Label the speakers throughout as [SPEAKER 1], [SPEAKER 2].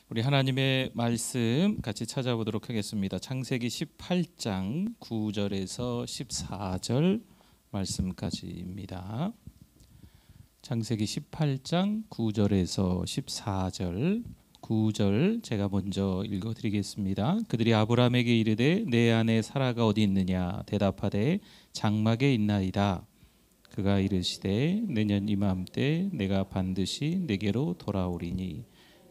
[SPEAKER 1] 우리 하나님의 말씀 같이 찾아보도록 하겠습니다. 창세기 18장 9절에서 14절 말씀까지입니다. 창세기 18장 9절에서 14절 9절 제가 먼저 읽어드리겠습니다. 그들이 아브라함에게 이르되 내 아내 사라가 어디 있느냐 대답하되 장막에 있나이다. 그가 이르시되 내년 이맘때 내가 반드시 내게로 돌아오리니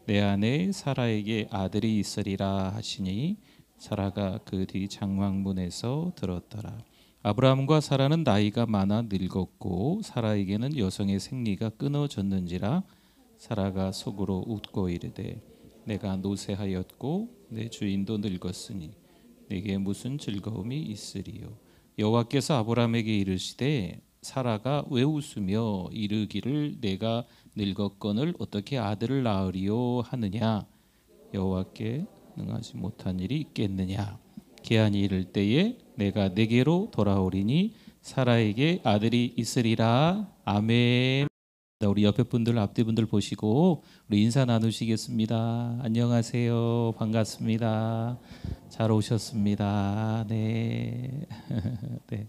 [SPEAKER 1] 내 아내 사라에게 아들이 있으리라 하시니 사라가 그 뒤 장막문에서 들었더라. 아브라함과 사라는 나이가 많아 늙었고 사라에게는 여성의 생리가 끊어졌는지라 사라가 속으로 웃고 이르되 내가 노쇠하였고 내 주인도 늙었으니 내게 무슨 즐거움이 있으리요. 여호와께서 아브라함에게 이르시되 사라가 왜 웃으며 이르기를 내가 늙었거늘 어떻게 아들을 낳으리요 하느냐. 여호와께 능하지 못한 일이 있겠느냐. 기한이 이를 때에 내가 내게로 돌아오리니 사라에게 아들이 있으리라. 아멘. 우리 옆에 분들 앞뒤 분들 보시고 우리 인사 나누시겠습니다. 안녕하세요. 반갑습니다. 잘 오셨습니다. 네. 네.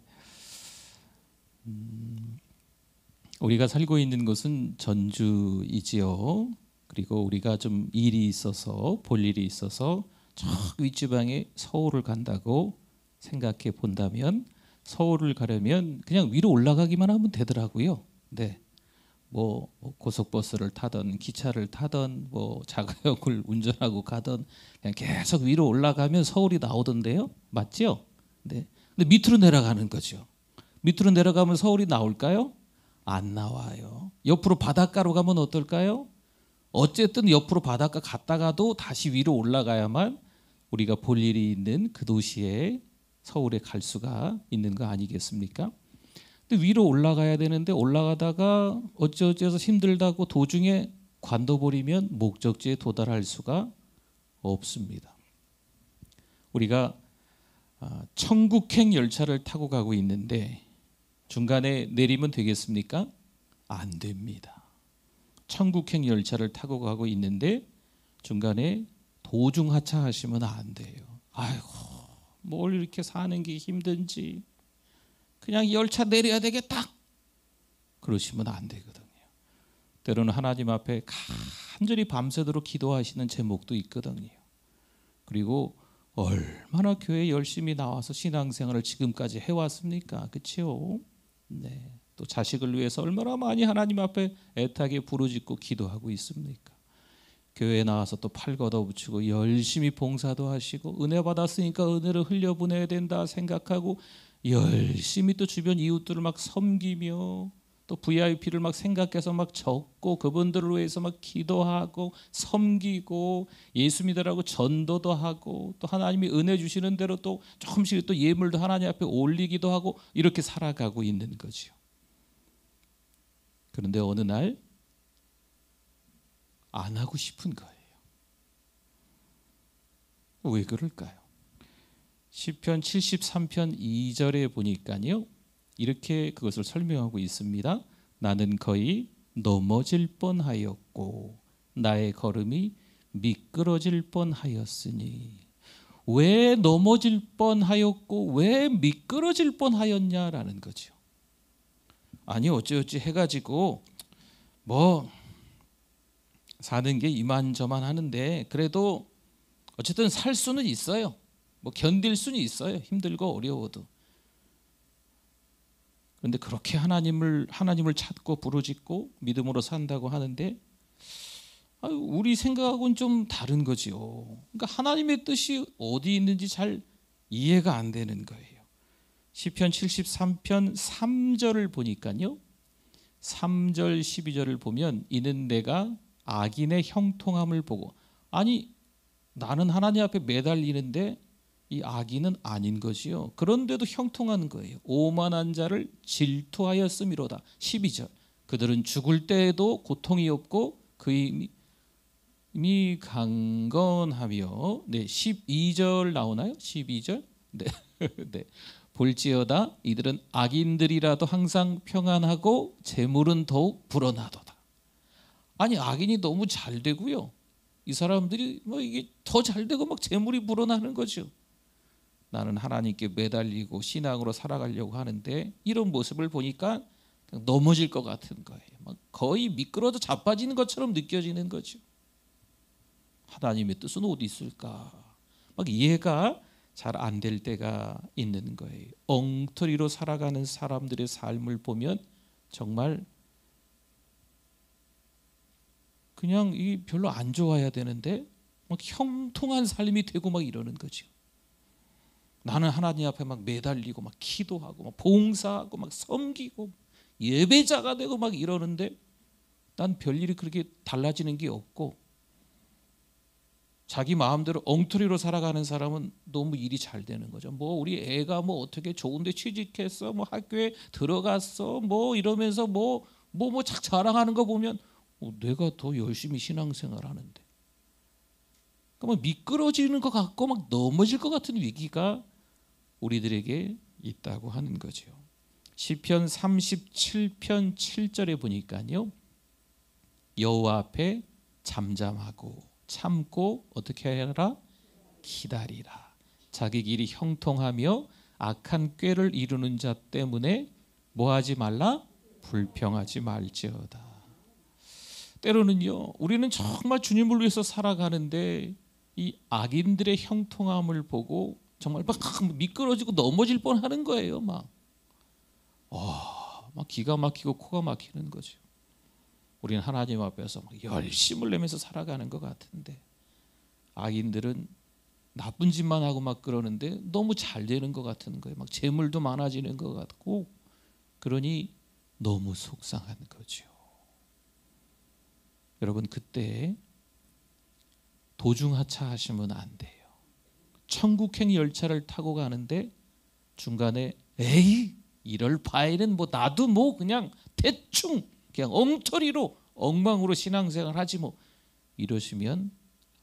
[SPEAKER 1] 우리가 살고 있는 곳은 전주이지요. 그리고 우리가 좀 일이 있어서 볼 일이 있어서 저 윗지방에 서울을 간다고 생각해 본다면 서울을 가려면 그냥 위로 올라가기만 하면 되더라고요. 네. 뭐 고속버스를 타던 기차를 타던 뭐 자가용을 운전하고 가던 그냥 계속 위로 올라가면 서울이 나오던데요. 맞죠? 네. 근데 밑으로 내려가는 거죠. 밑으로 내려가면 서울이 나올까요? 안 나와요. 옆으로 바닷가로 가면 어떨까요? 어쨌든 옆으로 바닷가 갔다가도 다시 위로 올라가야만 우리가 볼 일이 있는 그 도시에 서울에 갈 수가 있는 거 아니겠습니까? 근데 위로 올라가야 되는데 올라가다가 어쩌어쩌서 힘들다고 도중에 관둬버리면 목적지에 도달할 수가 없습니다. 우리가 천국행 열차를 타고 가고 있는데 중간에 내리면 되겠습니까? 안 됩니다. 천국행 열차를 타고 가고 있는데 중간에 도중 하차하시면 안 돼요. 아이고 뭘 이렇게 사는 게 힘든지 그냥 열차 내려야 되겠다 그러시면 안 되거든요. 때로는 하나님 앞에 간절히 밤새도록 기도하시는 제목도 있거든요. 그리고 얼마나 교회 열심히 나와서 신앙생활을 지금까지 해왔습니까? 그렇죠? 네. 또 자식을 위해서 얼마나 많이 하나님 앞에 애타게 부르짖고 기도하고 있습니까? 교회에 나와서 또 팔 걷어붙이고 열심히 봉사도 하시고 은혜 받았으니까 은혜를 흘려보내야 된다 생각하고 열심히 또 주변 이웃들을 막 섬기며 또 VIP를 막 생각해서 막 적고 그분들을 위해서 막 기도하고 섬기고 예수 믿으라고 전도도 하고 또 하나님이 은혜 주시는 대로 또 조금씩 또 예물도 하나님 앞에 올리기도 하고 이렇게 살아가고 있는 거죠. 그런데 어느 날 안 하고 싶은 거예요. 왜 그럴까요? 시편 73편 2절에 보니까요. 이렇게 그것을 설명하고 있습니다. 나는 거의 넘어질 뻔하였고 나의 걸음이 미끄러질 뻔하였으니. 왜 넘어질 뻔하였고 왜 미끄러질 뻔하였냐라는 거죠. 아니 어찌어찌 해가지고 뭐 사는 게 이만저만 하는데 그래도 어쨌든 살 수는 있어요. 뭐 견딜 수는 있어요. 힘들고 어려워도. 그런데 그렇게 하나님을 찾고 부르짖고 믿음으로 산다고 하는데 우리 생각하고는 좀 다른 거지요. 그러니까 하나님의 뜻이 어디 있는지 잘 이해가 안 되는 거예요. 시편 73편 3절을 보니까요. 3절 12절을 보면 이는 내가 악인의 형통함을 보고 아니 나는 하나님 앞에 매달리는데 이 악인은 아닌 것이요. 그런데도 형통하는 거예요. 오만한 자를 질투하였음이로다. 12절. 그들은 죽을 때에도 고통이 없고 그 이미 강건하며. 네, 12절 나오나요? 12절. 네. 네. 볼지어다 이들은 악인들이라도 항상 평안하고 재물은 더욱 불어나도다. 아니 악인이 너무 잘 되고요. 이 사람들이 뭐 이게 더 잘되고 막 재물이 불어나는 거죠. 나는 하나님께 매달리고 신앙으로 살아가려고 하는데 이런 모습을 보니까 그냥 넘어질 것 같은 거예요. 막 거의 미끄러져 자빠지는 것처럼 느껴지는 거죠. 하나님의 뜻은 어디 있을까? 막 이해가 잘 안 될 때가 있는 거예요. 엉터리로 살아가는 사람들의 삶을 보면 정말 그냥 이 별로 안 좋아야 되는데 막 형통한 삶이 되고 막 이러는 거죠. 나는 하나님 앞에 막 매달리고 막 기도하고 막 봉사하고 막 섬기고 예배자가 되고 막 이러는데 난 별일이 그렇게 달라지는 게 없고, 자기 마음대로 엉터리로 살아가는 사람은 너무 일이 잘 되는 거죠. 뭐 우리 애가 뭐 어떻게 좋은데 취직했어, 뭐 학교에 들어갔어, 뭐 이러면서 뭐 착 자랑하는 거 보면 내가 더 열심히 신앙생활 하는데, 그러면 미끄러지는 것 같고 막 넘어질 것 같은 위기가 우리들에게 있다고 하는 거죠. 시편 37편 7절에 보니까요, 여호와 앞에 잠잠하고 참고 어떻게 해라? 기다리라. 자기 길이 형통하며 악한 꾀를 이루는 자 때문에 뭐하지 말라? 불평하지 말지어다. 때로는요, 우리는 정말 주님을 위해서 살아가는데 이 악인들의 형통함을 보고 정말 막 미끄러지고 넘어질 뻔하는 거예요. 막 기가 막히고 코가 막히는 거죠. 우리는 하나님 앞에서 막 열심을 내면서 살아가는 것 같은데 악인들은 나쁜 짓만 하고 막 그러는데 너무 잘 되는 것 같은 거예요. 막 재물도 많아지는 것 같고, 그러니 너무 속상한 거죠. 여러분, 그때 도중하차하시면 안 돼요. 천국행 열차를 타고 가는데 중간에 에이 이럴 바에는 뭐 나도 뭐 그냥 대충 그냥 엉터리로 엉망으로 신앙생활 하지 뭐 이러시면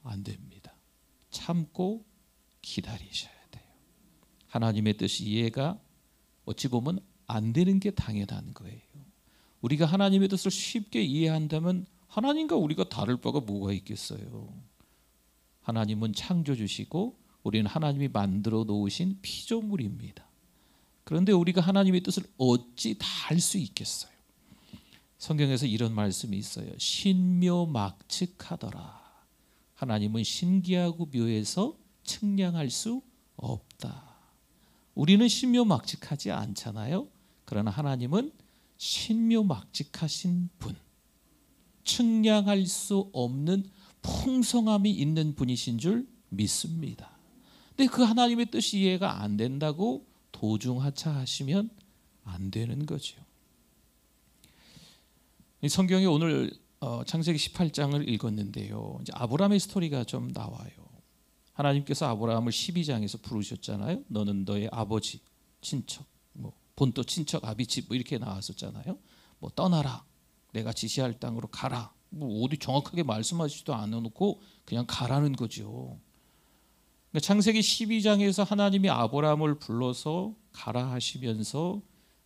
[SPEAKER 1] 안 됩니다. 참고 기다리셔야 돼요. 하나님의 뜻이 이해가 어찌 보면 안 되는 게 당연한 거예요. 우리가 하나님의 뜻을 쉽게 이해한다면 하나님과 우리가 다를 바가 뭐가 있겠어요. 하나님은 창조주시고 우리는 하나님이 만들어 놓으신 피조물입니다. 그런데 우리가 하나님의 뜻을 어찌 다 알 수 있겠어요. 성경에서 이런 말씀이 있어요. 신묘막측하더라. 하나님은 신기하고 묘해서 측량할 수 없다. 우리는 신묘막측하지 않잖아요. 그러나 하나님은 신묘막측하신 분, 측량할 수 없는 풍성함이 있는 분이신 줄 믿습니다. 근데 그 하나님의 뜻이 이해가 안 된다고 도중하차하시면 안 되는 거죠. 성경에 오늘 창세기 18장을 읽었는데요, 이제 아브라함의 스토리가 좀 나와요. 하나님께서 아브라함을 12장에서 부르셨잖아요. 너는 너의 아버지, 친척, 뭐 본토 친척, 아비집 뭐 이렇게 나왔었잖아요. 뭐 떠나라, 내가 지시할 땅으로 가라. 뭐 어디 정확하게 말씀하시지도 않아놓고 그냥 가라는 거죠. 창세기 12장에서 하나님이 아브라함을 불러서 가라 하시면서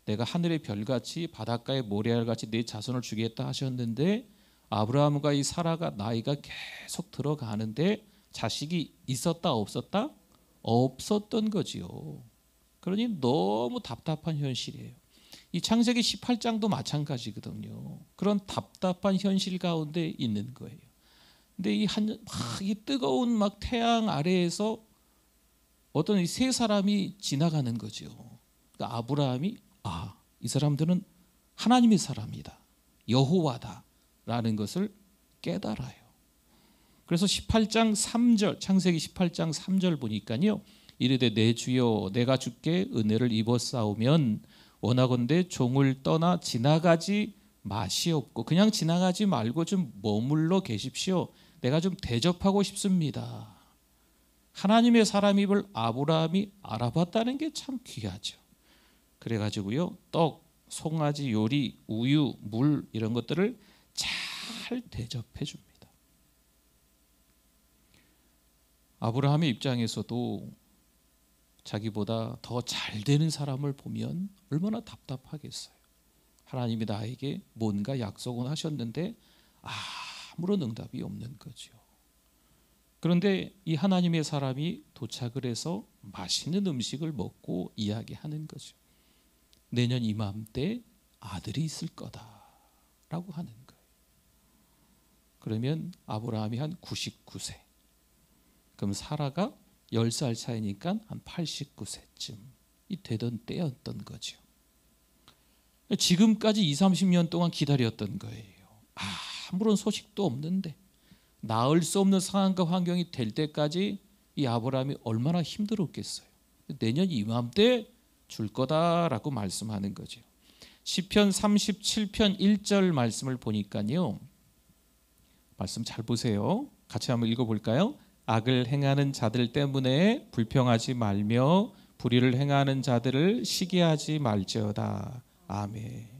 [SPEAKER 1] 내가 하늘의 별같이 바닷가의 모래알같이 내 자손을 주겠다 하셨는데, 아브라함과 이 사라가 나이가 계속 들어가는데 자식이 있었다 없었다? 없었던 거지요. 그러니 너무 답답한 현실이에요. 이 창세기 18장도 마찬가지거든요. 그런 답답한 현실 가운데 있는 거예요. 근데 이 뜨거운 막 태양 아래에서 어떤 세 사람이 지나가는 거죠. 그러니까 아브라함이 이 사람들은 하나님의 사람이다, 여호와다라는 것을 깨달아요. 그래서 18장 3절, 창세기 18장 3절 보니까요, 이르되 내 주여 내가 주께 은혜를 입었사오면 원하건대 종을 떠나 지나가지 마시옵고, 그냥 지나가지 말고 좀 머물러 계십시오. 내가 좀 대접하고 싶습니다. 하나님의 사람임을 아브라함이 알아봤다는 게 참 귀하죠. 그래가지고요, 떡, 송아지 요리, 우유, 물 이런 것들을 잘 대접해 줍니다. 아브라함의 입장에서도 자기보다 더 잘 되는 사람을 보면 얼마나 답답하겠어요. 하나님이 나에게 뭔가 약속은 하셨는데 아무런 응답이 없는 거죠. 그런데 이 하나님의 사람이 도착을 해서 맛있는 음식을 먹고 이야기하는 거죠. 내년 이맘때 아들이 있을 거다라고 하는 거예요. 그러면 아브라함이 한 99세, 그럼 사라가 10살 차이니까 한 89세쯤이 되던 때였던 거죠. 지금까지 20, 30년 동안 기다렸던 거예요. 아무런 소식도 없는데 나을 수 없는 상황과 환경이 될 때까지 이 아브라함이 얼마나 힘들었겠어요. 내년 이맘때 줄 거다라고 말씀하는 거죠. 시편 37편 1절 말씀을 보니까요, 말씀 잘 보세요. 같이 한번 읽어볼까요? 악을 행하는 자들 때문에 불평하지 말며 불의를 행하는 자들을 시기하지 말지어다. 아멘.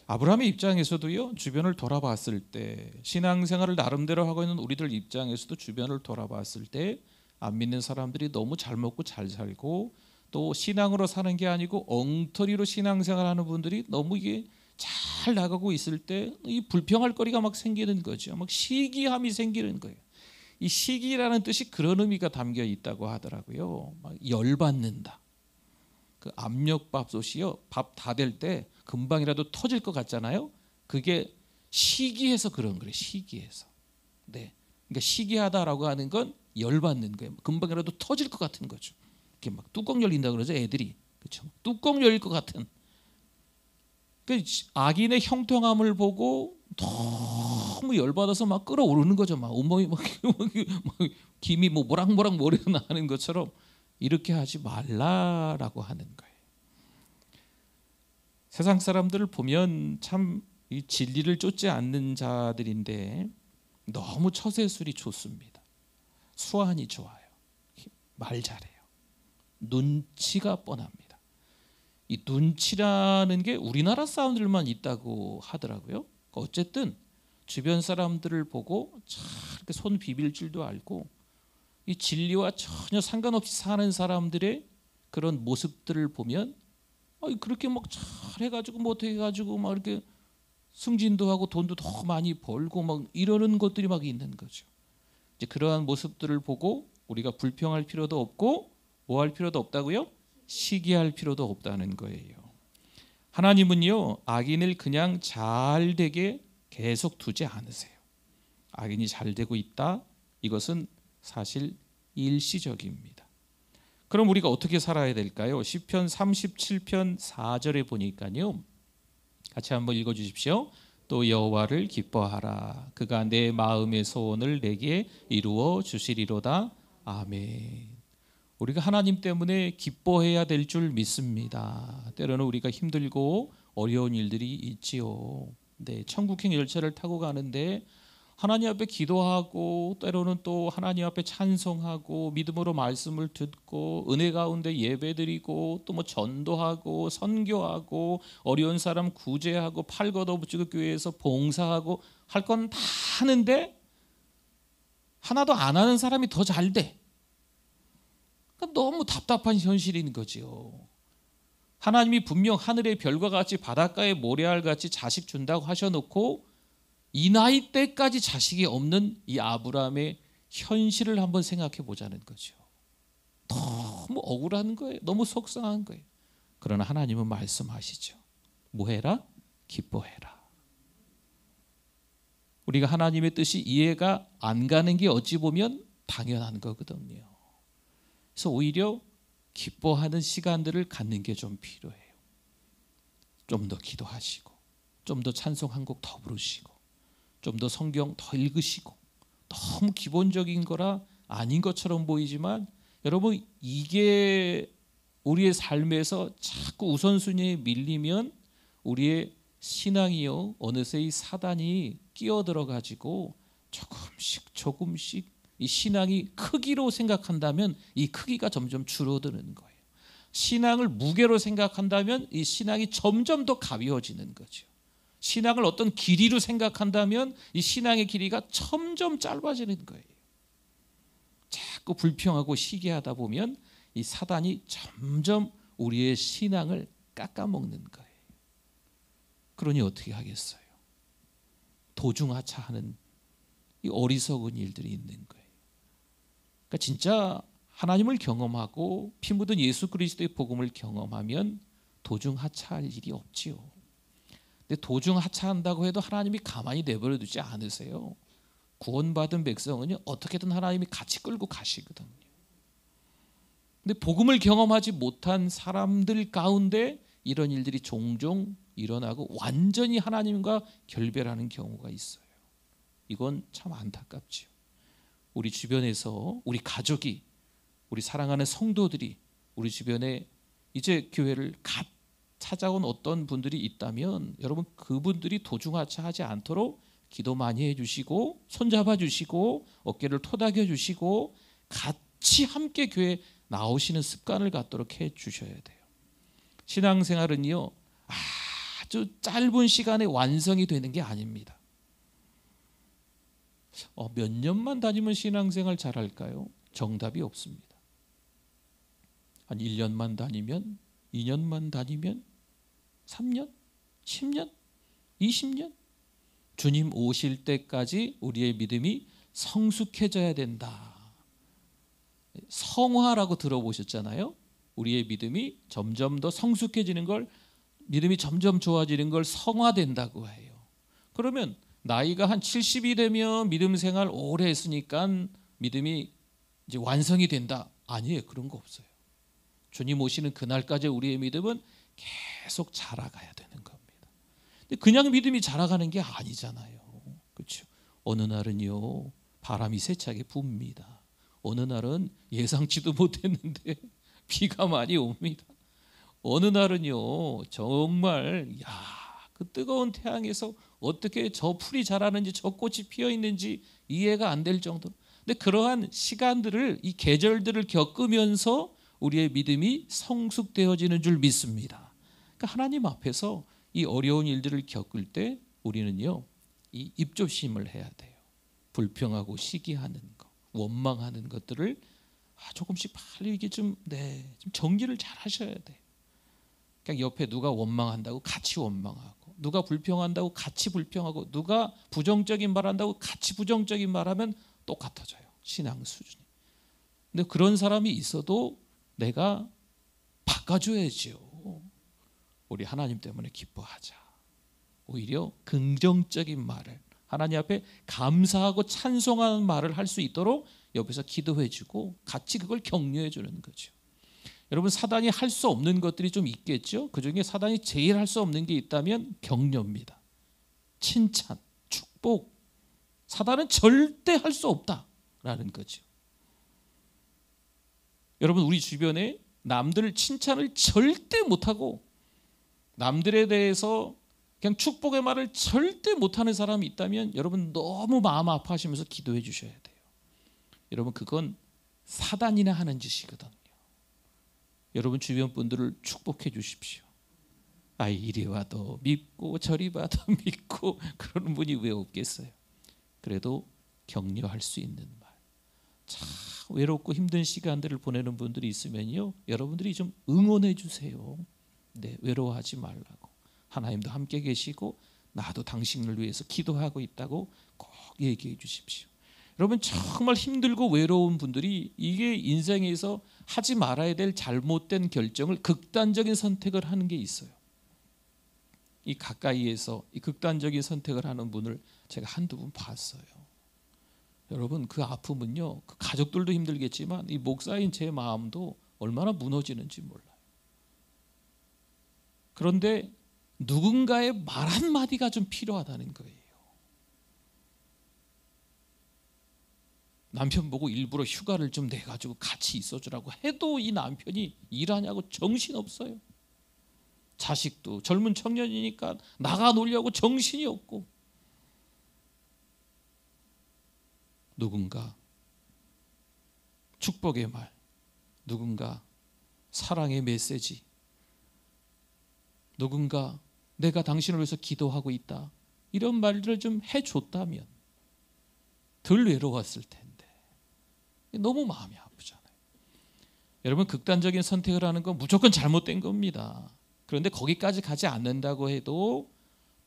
[SPEAKER 1] 아브라함의 입장에서도요, 주변을 돌아봤을 때, 신앙생활을 나름대로 하고 있는 우리들 입장에서도 주변을 돌아봤을 때 안 믿는 사람들이 너무 잘 먹고 잘 살고, 또 신앙으로 사는 게 아니고 엉터리로 신앙생활하는 분들이 너무 이게 잘 나가고 있을 때 이 불평할 거리가 막 생기는 거죠. 막 시기함이 생기는 거예요. 이 시기라는 뜻이 그런 의미가 담겨 있다고 하더라고요. 막 열받는다. 그 압력밥솥이요, 밥 다 될 때 금방이라도 터질 것 같잖아요. 그게 시기해서 그런 거예요. 시기해서. 네, 그러니까 시기하다라고 하는 건 열받는 거예요. 금방이라도 터질 것 같은 거죠. 이렇게 막 뚜껑 열린다 그러죠, 애들이. 그렇죠? 뚜껑 열릴 것 같은. 그 악인의 형통함을 보고 너무 열받아서 막 끓어오르는 거죠. 막 온몸이 막 김이 뭐 모락모락 머리에 나는 것처럼 이렇게 하지 말라라고 하는 거예요. 세상 사람들을 보면 참 이 진리를 쫓지 않는 자들인데 너무 처세술이 좋습니다. 수완이 좋아요. 말 잘해요. 눈치가 뻔합니다. 이 눈치라는 게 우리나라 사람들만 있다고 하더라고요. 어쨌든 주변 사람들을 보고 참 이렇게 손 비빌 줄도 알고, 이 진리와 전혀 상관없이 사는 사람들의 그런 모습들을 보면 그렇게 막 잘해가지고 못해가지고 막 이렇게 승진도 하고 돈도 더 많이 벌고 막 이러는 것들이 막 있는 거죠. 이제 그러한 모습들을 보고 우리가 불평할 필요도 없고 뭐 할 필요도 없다고요? 시기할 필요도 없다는 거예요. 하나님은요, 악인을 그냥 잘 되게 계속 두지 않으세요. 악인이 잘 되고 있다, 이것은 사실 일시적입니다. 그럼 우리가 어떻게 살아야 될까요? 시편 37편 4절에 보니까요, 같이 한번 읽어주십시오. 또 여호와를 기뻐하라. 그가 내 마음의 소원을 내게 이루어 주시리로다. 아멘. 우리가 하나님 때문에 기뻐해야 될 줄 믿습니다. 때로는 우리가 힘들고 어려운 일들이 있지요. 네, 천국행 열차를 타고 가는데 하나님 앞에 기도하고, 때로는 또 하나님 앞에 찬송하고, 믿음으로 말씀을 듣고, 은혜 가운데 예배드리고, 또 뭐 전도하고 선교하고 어려운 사람 구제하고 팔 걷어붙이고 교회에서 봉사하고 할 건 다 하는데 하나도 안 하는 사람이 더 잘 돼. 그러니까 너무 답답한 현실인 거죠. 하나님이 분명 하늘의 별과 같이 바닷가의 모래알같이 자식 준다고 하셔놓고 이 나이 때까지 자식이 없는 이 아브라함의 현실을 한번 생각해 보자는 거죠. 너무 억울한 거예요. 너무 속상한 거예요. 그러나 하나님은 말씀하시죠. 뭐 해라? 기뻐해라. 우리가 하나님의 뜻이 이해가 안 가는 게 어찌 보면 당연한 거거든요. 그래서 오히려 기뻐하는 시간들을 갖는 게 좀 필요해요. 좀 더 기도하시고, 좀 더 찬송 한 곡 더 부르시고, 좀 더 성경 더 읽으시고. 너무 기본적인 거라 아닌 것처럼 보이지만 여러분, 이게 우리의 삶에서 자꾸 우선순위에 밀리면 우리의 신앙이요, 어느새 이 사단이 끼어들어 가지고 조금씩 이 신앙이 크기로 생각한다면 이 크기가 점점 줄어드는 거예요. 신앙을 무게로 생각한다면 이 신앙이 점점 더 가벼워지는 거죠. 신앙을 어떤 길이로 생각한다면 이 신앙의 길이가 점점 짧아지는 거예요. 자꾸 불평하고 시기하다 보면 이 사단이 점점 우리의 신앙을 깎아먹는 거예요. 그러니 어떻게 하겠어요? 도중하차하는 이 어리석은 일들이 있는 거예요. 그러니까 진짜 하나님을 경험하고 피 묻은 예수 그리스도의 복음을 경험하면 도중 하차할 일이 없지요. 근데 도중 하차한다고 해도 하나님이 가만히 내버려 두지 않으세요. 구원받은 백성은요, 어떻게든 하나님이 같이 끌고 가시거든요. 근데 복음을 경험하지 못한 사람들 가운데 이런 일들이 종종 일어나고 완전히 하나님과 결별하는 경우가 있어요. 이건 참 안타깝지요. 우리 주변에서 우리 가족이, 우리 사랑하는 성도들이 우리 주변에 이제 교회를 갓 찾아온 어떤 분들이 있다면 여러분, 그분들이 도중하차하지 않도록 기도 많이 해주시고 손잡아 주시고 어깨를 토닥여 주시고 같이 함께 교회 나오시는 습관을 갖도록 해 주셔야 돼요. 신앙생활은요, 아주 짧은 시간에 완성이 되는 게 아닙니다. 몇 년만 다니면 신앙생활 잘할까요? 정답이 없습니다. 한 1년만 다니면, 2년만 다니면, 3년, 10년, 20년? 주님 오실 때까지 우리의 믿음이 성숙해져야 된다. 성화라고 들어보셨잖아요. 우리의 믿음이 점점 더 성숙해지는 걸, 믿음이 점점 좋아지는 걸 성화된다고 해요. 그러면 나이가 한 70이 되면 믿음 생활 오래 했으니까 믿음이 이제 완성이 된다. 아니에요. 그런 거 없어요. 주님 오시는 그날까지 우리의 믿음은 계속 자라가야 되는 겁니다. 근데 그냥 믿음이 자라가는 게 아니잖아요. 그렇죠? 어느 날은요, 바람이 세차게 붑니다. 어느 날은 예상치도 못했는데 비가 많이 옵니다. 어느 날은요, 정말 그 뜨거운 태양에서 어떻게 저 풀이 자라는지 저 꽃이 피어 있는지 이해가 안 될 정도로. 근데 그러한 시간들을, 이 계절들을 겪으면서 우리의 믿음이 성숙되어지는 줄 믿습니다. 그러니까 하나님 앞에서 이 어려운 일들을 겪을 때 우리는요, 이 입조심을 해야 돼요. 불평하고 시기하는 것, 원망하는 것들을 조금씩 빨리 이게 좀 정리를 잘 하셔야 돼요. 그러니까 옆에 누가 원망한다고 같이 원망하고, 누가 불평한다고 같이 불평하고, 누가 부정적인 말한다고 같이 부정적인 말하면 똑같아져요, 신앙 수준이. 근데 그런 사람이 있어도 내가 바꿔줘야죠. 우리 하나님 때문에 기뻐하자. 오히려 긍정적인 말을, 하나님 앞에 감사하고 찬송하는 말을 할 수 있도록 옆에서 기도해주고 같이 그걸 격려해 주는 거죠. 여러분, 사단이 할 수 없는 것들이 좀 있겠죠. 그중에 사단이 제일 할 수 없는 게 있다면 격려입니다. 칭찬, 축복. 사단은 절대 할 수 없다라는 거죠. 여러분, 우리 주변에 남들 칭찬을 절대 못하고 남들에 대해서 그냥 축복의 말을 절대 못하는 사람이 있다면 여러분, 너무 마음 아파하시면서 기도해 주셔야 돼요. 여러분, 그건 사단이나 하는 짓이거든요. 여러분 주변 분들을 축복해 주십시오. 이리 와도 믿고 저리 봐도 믿고 그러는 분이 왜 없겠어요. 그래도 격려할 수 있는 말. 참 외롭고 힘든 시간들을 보내는 분들이 있으면요, 여러분들이 좀 응원해 주세요. 외로워하지 말라고. 하나님도 함께 계시고 나도 당신을 위해서 기도하고 있다고 꼭 얘기해 주십시오. 여러분, 정말 힘들고 외로운 분들이 이게 인생에서 하지 말아야 될 잘못된 결정을, 극단적인 선택을 하는 게 있어요. 이 가까이에서 이 극단적인 선택을 하는 분을 제가 한두 분 봤어요. 여러분, 그 아픔은요, 그 가족들도 힘들겠지만 이 목사인 제 마음도 얼마나 무너지는지 몰라요. 그런데 누군가의 말 한마디가 좀 필요하다는 거예요. 남편 보고 일부러 휴가를 좀 내가지고 같이 있어주라고 해도 이 남편이 일하냐고 정신없어요. 자식도 젊은 청년이니까 나가 놀려고 정신이 없고, 누군가 축복의 말, 누군가 사랑의 메시지, 누군가 내가 당신을 위해서 기도하고 있다, 이런 말들을 좀 해줬다면 덜 외로웠을 텐데. 너무 마음이 아프잖아요. 여러분, 극단적인 선택을 하는 건 무조건 잘못된 겁니다. 그런데 거기까지 가지 않는다고 해도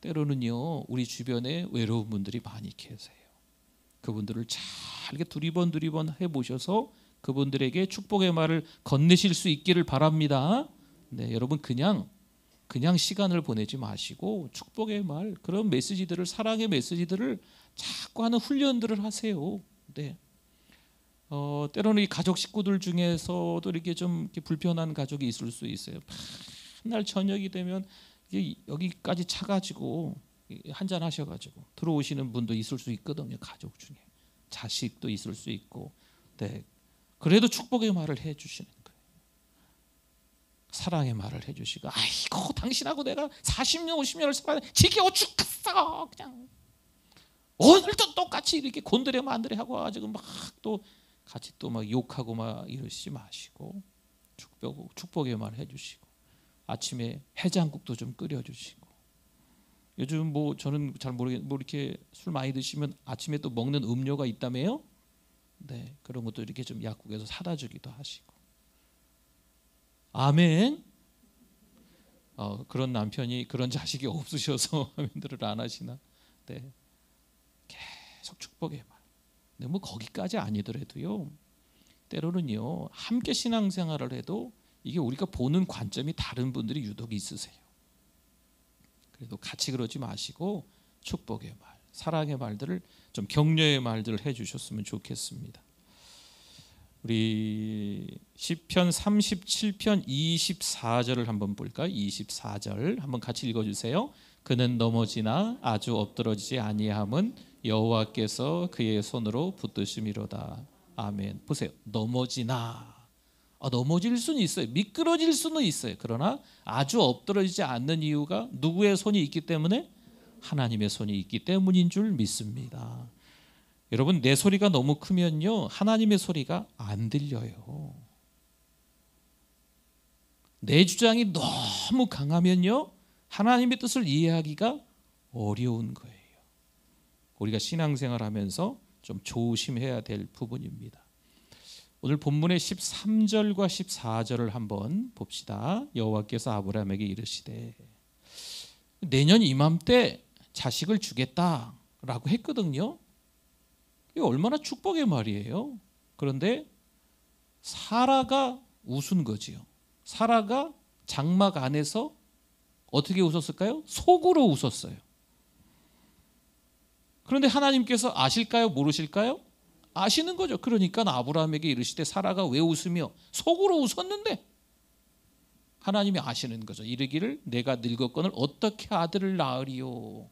[SPEAKER 1] 때로는요, 우리 주변에 외로운 분들이 많이 계세요. 그분들을 잘 이렇게 두리번 해보셔서 그분들에게 축복의 말을 건네실 수 있기를 바랍니다. 네, 여러분 그냥 시간을 보내지 마시고 축복의 말, 그런 메시지들을, 사랑의 메시지들을 자꾸 하는 훈련들을 하세요. 네. 때로는 이 가족 식구들 중에서도 이렇게 좀 이렇게 불편한 가족이 있을 수 있어요. 맨날 저녁이 되면 여기까지 차가지고 한잔 하셔가지고 들어오시는 분도 있을 수 있거든요. 가족 중에 자식도 있을 수 있고, 네. 그래도 축복의 말을 해주시는 거예요. 사랑의 말을 해주시고, 아이고 당신하고 내가 40년 50년을 살아 지겨워 죽겠어. 그냥 오늘도 똑같이 이렇게 곤드레 만드레 하고 와가지고 막 또 같이 또 막 욕하고 막 이러시지 마시고 축복의 말 해주시고, 아침에 해장국도 좀 끓여주시고, 요즘 뭐 저는 잘 모르겠 뭐 이렇게 술 많이 드시면 아침에 또 먹는 음료가 있다며요. 네, 그런 것도 이렇게 좀 약국에서 사다 주기도 하시고. 아멘. 그런 남편이 그런 자식이 없으셔서 아멘들을 안 하시나? 네, 계속 축복의 말. 네, 뭐 거기까지 아니더라도요, 때로는요 함께 신앙생활을 해도 이게 우리가 보는 관점이 다른 분들이 유독 있으세요. 그래도 같이 그러지 마시고 축복의 말, 사랑의 말들을, 좀 격려의 말들을 해주셨으면 좋겠습니다. 우리 시편 37편 24절을 한번 볼까요? 24절 한번 같이 읽어주세요. 그는 넘어지나 아주 엎드러지지 아니함은 여호와께서 그의 손으로 붙드심이로다. 아멘. 보세요. 넘어지나, 넘어질 수는 있어요. 미끄러질 수는 있어요. 그러나 아주 엎드러지지 않는 이유가 누구의 손이 있기 때문에? 하나님의 손이 있기 때문인 줄 믿습니다. 여러분, 내 소리가 너무 크면요 하나님의 소리가 안 들려요. 내 주장이 너무 강하면요 하나님의 뜻을 이해하기가 어려운 거예요. 우리가 신앙생활하면서 좀 조심해야 될 부분입니다. 오늘 본문의 13절과 14절을 한번 봅시다. 여호와께서 아브라함에게 이르시되, 내년 이맘때 자식을 주겠다라고 했거든요. 이게 얼마나 축복의 말이에요. 그런데 사라가 웃은 거지요. 사라가 장막 안에서 어떻게 웃었을까요? 속으로 웃었어요. 그런데 하나님께서 아실까요? 모르실까요? 아시는 거죠. 그러니까 아브라함에게 이르시되, 사라가 왜 웃으며 속으로 웃었는데, 하나님이 아시는 거죠. 이르기를 내가 늙었거늘 어떻게 아들을 낳으리요.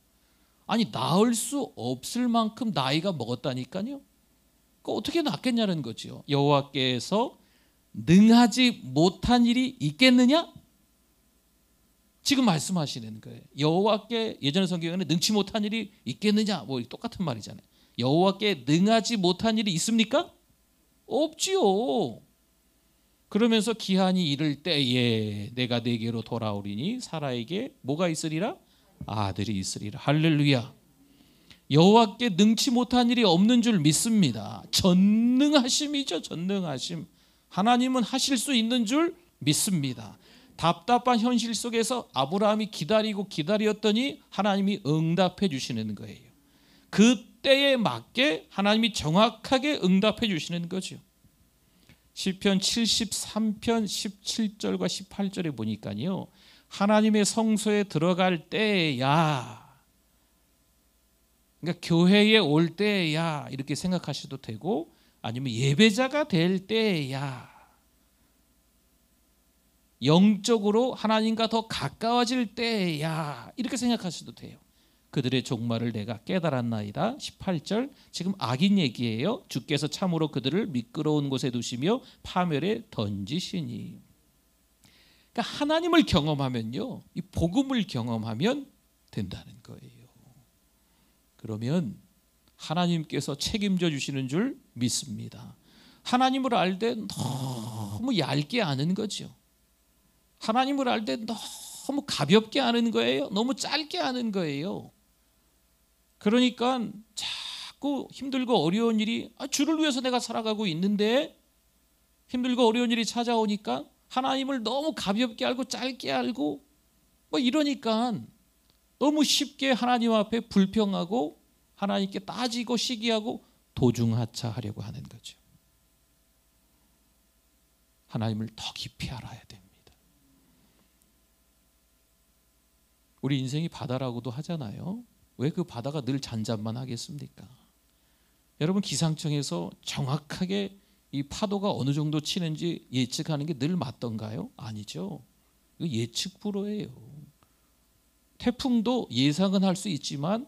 [SPEAKER 1] 아니, 낳을 수 없을 만큼 나이가 먹었다니까요. 그 어떻게 낳겠냐는 거죠. 여호와께서 능하지 못한 일이 있겠느냐? 지금 말씀하시는 거예요. 여호와께, 예전의 성경에는 능치 못한 일이 있겠느냐, 뭐 똑같은 말이잖아요. 여호와께 능하지 못한 일이 있습니까? 없지요. 그러면서 기한이 이를 때에 내가 네게로 돌아오리니 사라에게 뭐가 있으리라? 아들이 있으리라. 할렐루야. 여호와께 능치 못한 일이 없는 줄 믿습니다. 전능하심이죠. 전능하심. 하나님은 하실 수 있는 줄 믿습니다. 답답한 현실 속에서 아브라함이 기다렸더니 하나님이 응답해 주시는 거예요. 그때에 맞게 하나님이 정확하게 응답해 주시는 거죠. 시편 73편 17절과 18절에 보니까요, 하나님의 성소에 들어갈 때야, 그러니까 교회에 올 때야 이렇게 생각하셔도 되고, 아니면 예배자가 될 때야, 영적으로 하나님과 더 가까워질 때야 이렇게 생각하셔도 돼요. 그들의 종말을 내가 깨달았나이다. 18절, 지금 악인 얘기예요. 주께서 참으로 그들을 미끄러운 곳에 두시며 파멸에 던지시니. 그러니까 하나님을 경험하면요, 이 복음을 경험하면 된다는 거예요. 그러면 하나님께서 책임져 주시는 줄 믿습니다. 하나님을 알 때 너무 얇게 아는 거죠. 하나님을 알 때 너무 가볍게 아는 거예요. 너무 짧게 아는 거예요. 그러니까 자꾸 힘들고 어려운 일이, 주를 위해서 내가 살아가고 있는데 힘들고 어려운 일이 찾아오니까 하나님을 너무 가볍게 알고 짧게 알고 뭐 이러니까 너무 쉽게 하나님 앞에 불평하고 하나님께 따지고 시기하고 도중하차하려고 하는 거죠. 하나님을 더 깊이 알아야 됩니다. 우리 인생이 바다라고도 하잖아요. 왜 그 바다가 늘 잔잔만 하겠습니까? 여러분, 기상청에서 정확하게 이 파도가 어느 정도 치는지 예측하는 게 늘 맞던가요? 아니죠. 이거 예측 불허예요. 태풍도 예상은 할 수 있지만,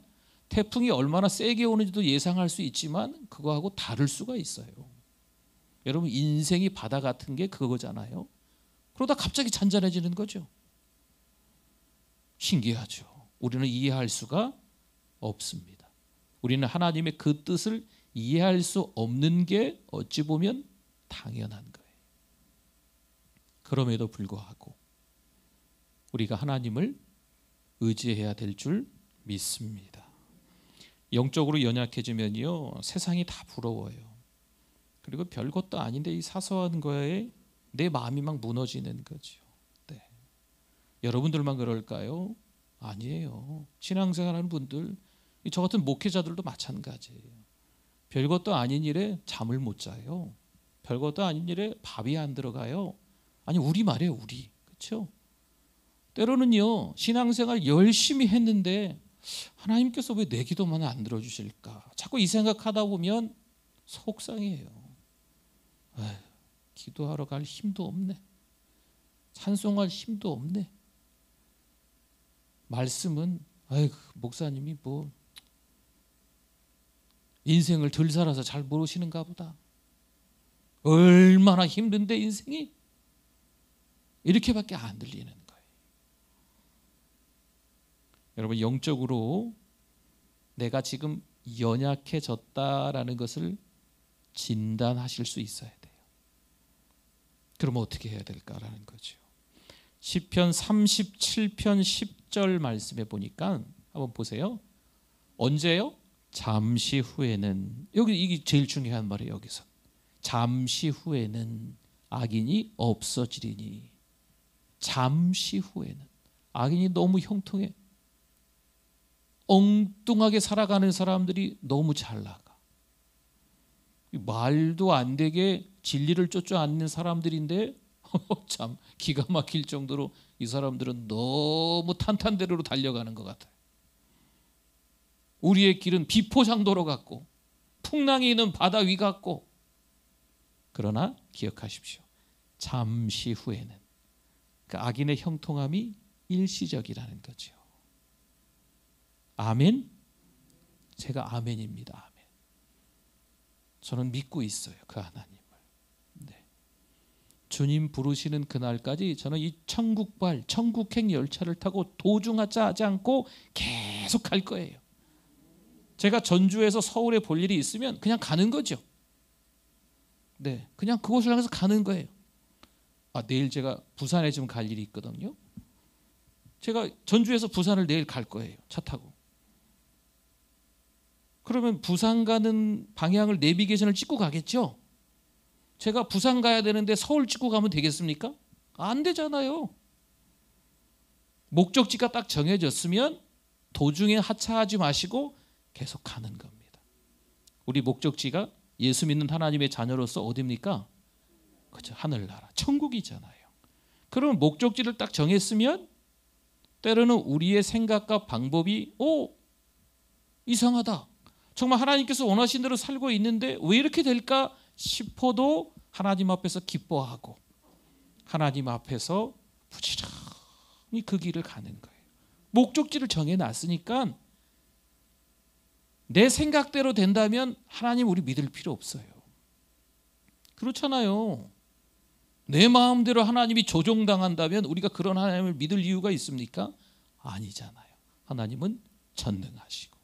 [SPEAKER 1] 태풍이 얼마나 세게 오는지도 예상할 수 있지만 그거하고 다를 수가 있어요. 여러분, 인생이 바다 같은 게 그거잖아요. 그러다 갑자기 잔잔해지는 거죠. 신기하죠. 우리는 이해할 수가 없습니다. 우리는 하나님의 그 뜻을 이해할 수 없는 게 어찌 보면 당연한 거예요. 그럼에도 불구하고 우리가 하나님을 의지해야 될 줄 믿습니다. 영적으로 연약해지면요, 세상이 다 부러워요. 그리고 별것도 아닌데 이 사소한 거에 내 마음이 막 무너지는 거죠. 네. 여러분들만 그럴까요? 아니에요. 신앙생활하는 분들, 저 같은 목회자들도 마찬가지예요. 별것도 아닌 일에 잠을 못 자요. 별것도 아닌 일에 밥이 안 들어가요. 아니, 우리 말이에요, 우리. 그렇죠? 때로는요, 신앙생활 열심히 했는데 하나님께서 왜 내 기도만 안 들어주실까? 자꾸 이 생각하다 보면 속상해요. 에휴, 기도하러 갈 힘도 없네. 찬송할 힘도 없네. 말씀은 아이고, 목사님이 뭐 인생을 덜 살아서 잘 모르시는가 보다. 얼마나 힘든데 인생이 이렇게밖에 안 들리는 거예요. 여러분, 영적으로 내가 지금 연약해졌다라는 것을 진단하실 수 있어야 돼요. 그러면 어떻게 해야 될까라는 거죠. 시편 37편 10절 말씀에 보니까 한번 보세요. 언제요? 잠시 후에는, 여기 이게 제일 중요한 말이에요. 여기서 잠시 후에는 악인이 없어지리니. 잠시 후에는 악인이 너무 형통해. 엉뚱하게 살아가는 사람들이 너무 잘 나가. 말도 안 되게 진리를 쫓아앉는 사람들인데 참 기가 막힐 정도로 이 사람들은 너무 탄탄대로로 달려가는 것 같아요. 우리의 길은 비포장도로 같고 풍랑이 있는 바다 위 같고, 그러나 기억하십시오. 잠시 후에는 그 악인의 형통함이 일시적이라는 거죠. 아멘? 제가 아멘입니다. 아멘. 저는 믿고 있어요, 그 하나님을. 네. 주님 부르시는 그날까지 저는 이 천국발, 천국행 열차를 타고 도중하자 하지 않고 계속 갈 거예요. 제가 전주에서 서울에 볼 일이 있으면 그냥 가는 거죠. 네, 그냥 그곳을 향해서 가는 거예요. 내일 제가 부산에 좀 갈 일이 있거든요. 제가 전주에서 부산을 내일 갈 거예요, 차 타고. 그러면 부산 가는 방향을 내비게이션을 찍고 가겠죠. 제가 부산 가야 되는데 서울 찍고 가면 되겠습니까? 안 되잖아요. 목적지가 딱 정해졌으면 도중에 하차하지 마시고 계속 가는 겁니다. 우리 목적지가 예수 믿는 하나님의 자녀로서 어디입니까? 그죠, 하늘나라, 천국이잖아요. 그러면 목적지를 딱 정했으면 때로는 우리의 생각과 방법이 이상하다, 정말 하나님께서 원하신 대로 살고 있는데 왜 이렇게 될까 싶어도 하나님 앞에서 기뻐하고 하나님 앞에서 부지런히 그 길을 가는 거예요. 목적지를 정해놨으니까 내 생각대로 된다면 하나님 우리 믿을 필요 없어요. 그렇잖아요. 내 마음대로 하나님이 조종당한다면 우리가 그런 하나님을 믿을 이유가 있습니까? 아니잖아요. 하나님은 전능하시고,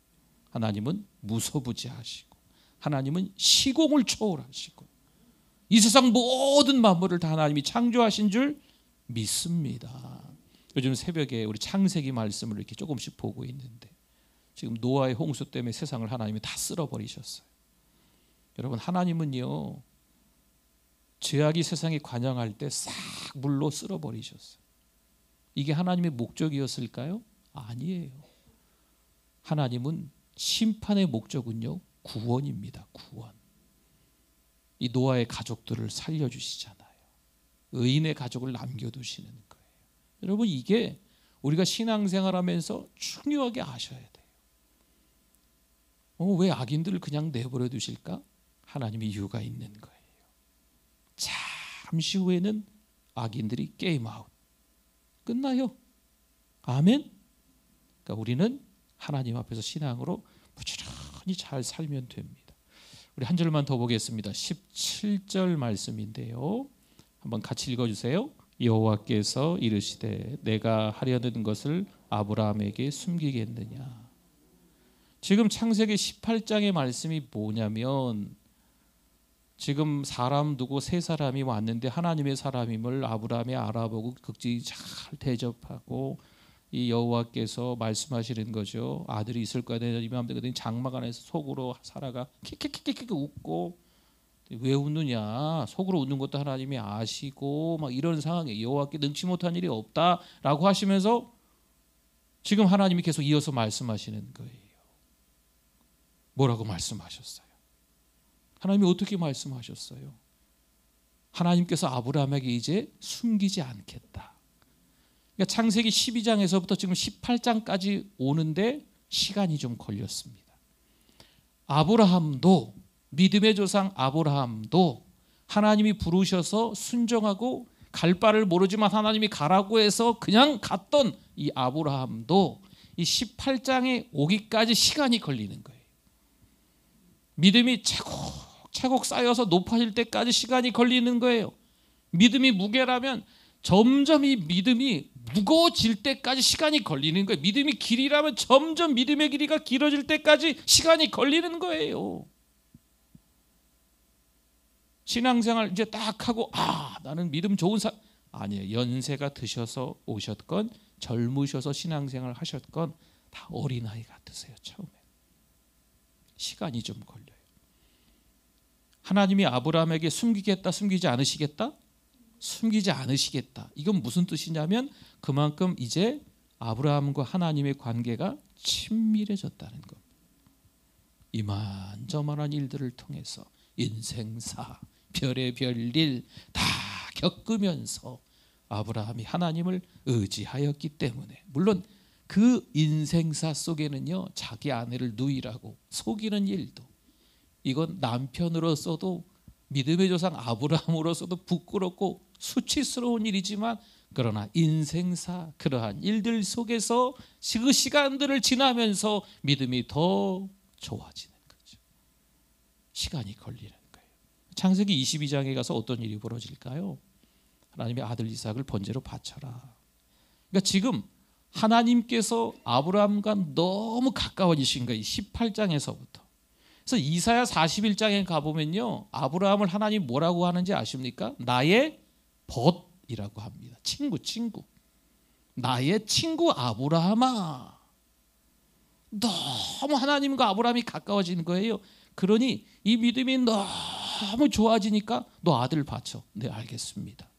[SPEAKER 1] 하나님은 무소부지하시고, 하나님은 시공을 초월하시고, 이 세상 모든 만물을 다 하나님이 창조하신 줄 믿습니다. 요즘 새벽에 우리 창세기 말씀을 이렇게 조금씩 보고 있는데, 지금 노아의 홍수 때문에 세상을 하나님이 다 쓸어버리셨어요. 여러분, 하나님은요, 죄악이 세상에 관영할 때 싹 물로 쓸어버리셨어요. 이게 하나님의 목적이었을까요? 아니에요. 하나님은 심판의 목적은요, 구원입니다. 구원. 이 노아의 가족들을 살려주시잖아요. 의인의 가족을 남겨두시는 거예요. 여러분, 이게 우리가 신앙생활하면서 중요하게 아셔야 돼요. 왜 악인들을 그냥 내버려 두실까? 하나님의 이유가 있는 거예요. 잠시 후에는 악인들이 게임 아웃. 끝나요. 아멘. 그러니까 우리는 하나님 앞에서 신앙으로 부지런히 잘 살면 됩니다. 우리 한 절만 더 보겠습니다. 17절 말씀인데요. 한번 같이 읽어주세요. 여호와께서 이르시되 내가 하려는 것을 아브라함에게 숨기겠느냐. 지금 창세기 18장의 말씀이 뭐냐면, 지금 사람 두고 세 사람이 왔는데 하나님의 사람임을 아브라함이 알아보고 극진히 잘 대접하고, 이 여호와께서 말씀하시는 거죠. 아들이 있을 거야. 이맘 되거든요. 장막 안에서 속으로 사라가 킥킥킥킥 웃고, 왜 웃느냐, 속으로 웃는 것도 하나님이 아시고 막 이런 상황에 여호와께 능치 못한 일이 없다라고 하시면서 지금 하나님이 계속 이어서 말씀하시는 거예요. 뭐라고 말씀하셨어요? 하나님이 어떻게 말씀하셨어요? 하나님께서 아브라함에게 이제 숨기지 않겠다. 그러니까 창세기 12장에서부터 지금 18장까지 오는데 시간이 좀 걸렸습니다. 아브라함도, 믿음의 조상 아브라함도 하나님이 부르셔서 순종하고 갈 바를 모르지만 하나님이 가라고 해서 그냥 갔던 이 아브라함도 이 18장에 오기까지 시간이 걸리는 거예요. 믿음이 차곡차곡 쌓여서 높아질 때까지 시간이 걸리는 거예요. 믿음이 무게라면 점점 이 믿음이 무거워질 때까지 시간이 걸리는 거예요. 믿음이 길이라면 점점 믿음의 길이가 길어질 때까지 시간이 걸리는 거예요. 신앙생활 이제 딱 하고 나는 믿음 좋은 사람 아니에요. 연세가 드셔서 오셨건 젊으셔서 신앙생활 하셨건 다 어린아이 같으세요. 처음에 시간이 좀 걸려요. 하나님이 아브라함에게 숨기겠다, 숨기지 않으시겠다? 숨기지 않으시겠다. 이건 무슨 뜻이냐면 그만큼 이제 아브라함과 하나님의 관계가 친밀해졌다는 겁니다. 이만저만한 일들을 통해서 인생사, 별의별 일 다 겪으면서 아브라함이 하나님을 의지하였기 때문에, 물론 그 인생사 속에는요, 자기 아내를 누이라고 속이는 일도, 이건 남편으로서도 믿음의 조상 아브라함으로서도 부끄럽고 수치스러운 일이지만, 그러나 인생사 그러한 일들 속에서 그 시간들을 지나면서 믿음이 더 좋아지는 거죠. 시간이 걸리는 거예요. 창세기 22장에 가서 어떤 일이 벌어질까요? 하나님의 아들 이삭을 번제로 바쳐라. 그러니까 지금 하나님께서 아브라함과 너무 가까워지신 거예요. 18장에서부터. 그래서 이사야 41장에 가보면요, 아브라함을 하나님 뭐라고 하는지 아십니까? 나의 벗이라고 합니다. 친구. 나의 친구 아브라함아. 너무 하나님과 아브라함이 가까워지는 거예요. 그러니 이 믿음이 너무 좋아지니까 너 아들 바쳐. 네, 알겠습니다.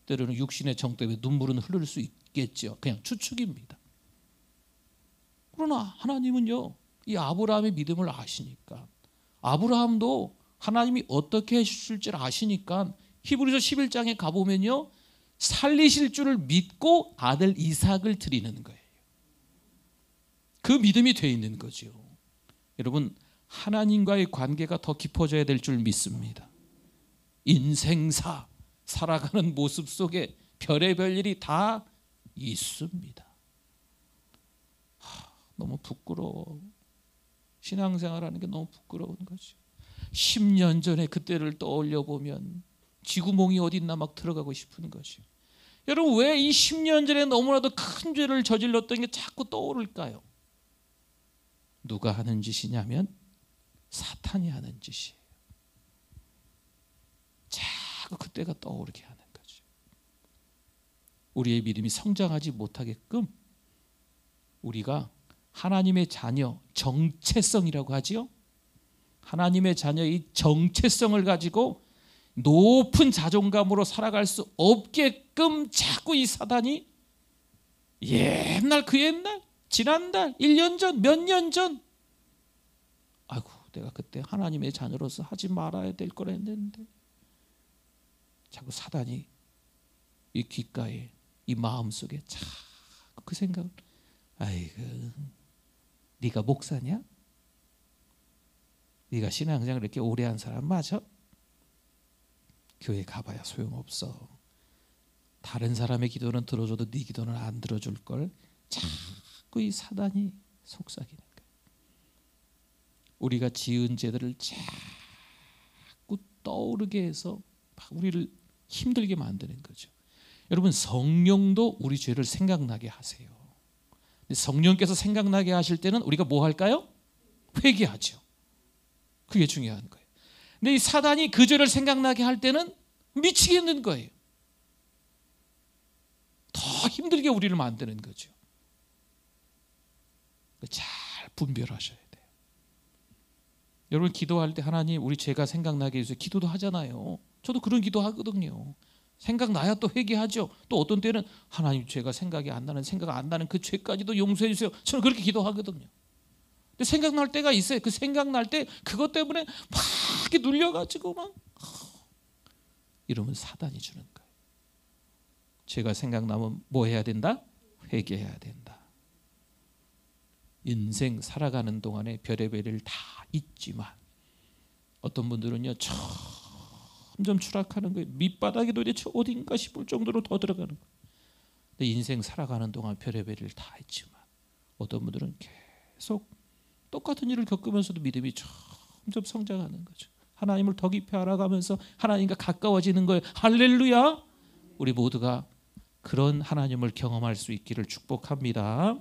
[SPEAKER 1] 때로는 육신의 정 때문에 눈물은 흐를 수 있겠죠. 그냥 추측입니다. 그러나 하나님은요, 이 아브라함의 믿음을 아시니까, 아브라함도 하나님이 어떻게 해주실 줄 아시니까 히브리서 11장에 가보면요, 살리실 줄을 믿고 아들 이삭을 드리는 거예요. 그 믿음이 돼 있는 거죠. 여러분, 하나님과의 관계가 더 깊어져야 될 줄 믿습니다. 인생사 살아가는 모습 속에 별의별 일이 다 있습니다. 너무 부끄러워. 신앙생활하는 게 너무 부끄러운 거죠. 10년 전에 그때를 떠올려 보면 쥐구멍이 어딨나 막 들어가고 싶은 거죠. 여러분, 왜 이 10년 전에 너무나도 큰 죄를 저질렀던 게 자꾸 떠오를까요? 누가 하는 짓이냐면 사탄이 하는 짓이에요. 자꾸 그때가 떠오르게 하는 거죠. 우리의 믿음이 성장하지 못하게끔 우리가 하나님의 자녀, 정체성이라고 하지요. 하나님의 자녀의 정체성을 가지고 높은 자존감으로 살아갈 수 없게끔 자꾸 이 사단이 옛날 지난달, 1년 전, 몇 년 전, 아이고 내가 그때 하나님의 자녀로서 하지 말아야 될 걸 했는데, 자꾸 사단이 이 귓가에, 이 마음속에 자꾸 그 생각을, 아이고 네가 목사냐? 네가 신앙생활을 이렇게 오래 한 사람 맞아? 교회 가봐야 소용없어. 다른 사람의 기도는 들어줘도 네 기도는 안 들어줄 걸. 자꾸 이 사단이 속삭이는 거예요. 우리가 지은 죄들을 자꾸 떠오르게 해서 막 우리를 힘들게 만드는 거죠. 여러분, 성령도 우리 죄를 생각나게 하세요. 성령께서 생각나게 하실 때는 우리가 뭐 할까요? 회개하죠. 그게 중요한 거예요. 근데 이 사단이 그 죄를 생각나게 할 때는 미치겠는 거예요. 더 힘들게 우리를 만드는 거죠. 잘 분별하셔야 돼요. 여러분, 기도할 때 하나님 우리 죄가 생각나게 해주세요. 기도도 하잖아요. 저도 그런 기도 하거든요. 생각나야 또 회개하죠. 또 어떤 때는 하나님 죄가 생각 안 나는 그 죄까지도 용서해 주세요. 저는 그렇게 기도하거든요. 근데 생각날 때가 있어요. 그 생각날 때 그것 때문에 막 이렇게 눌려가지고 막 이러면 사단이 주는 거예요. 죄가 생각나면 뭐 해야 된다? 회개해야 된다. 인생 살아가는 동안에 별의별 일 다 있지만 어떤 분들은요 점점 추락하는 거예요. 밑바닥이 도대체 어딘가 싶을 정도로 더 들어가는 거예요. 근데 인생 살아가는 동안 별의별 일 다 있지만 어떤 분들은 계속 똑같은 일을 겪으면서도 믿음이 점점 성장하는 거죠. 하나님을 더 깊이 알아가면서 하나님과 가까워지는 거예요. 할렐루야. 우리 모두가 그런 하나님을 경험할 수 있기를 축복합니다.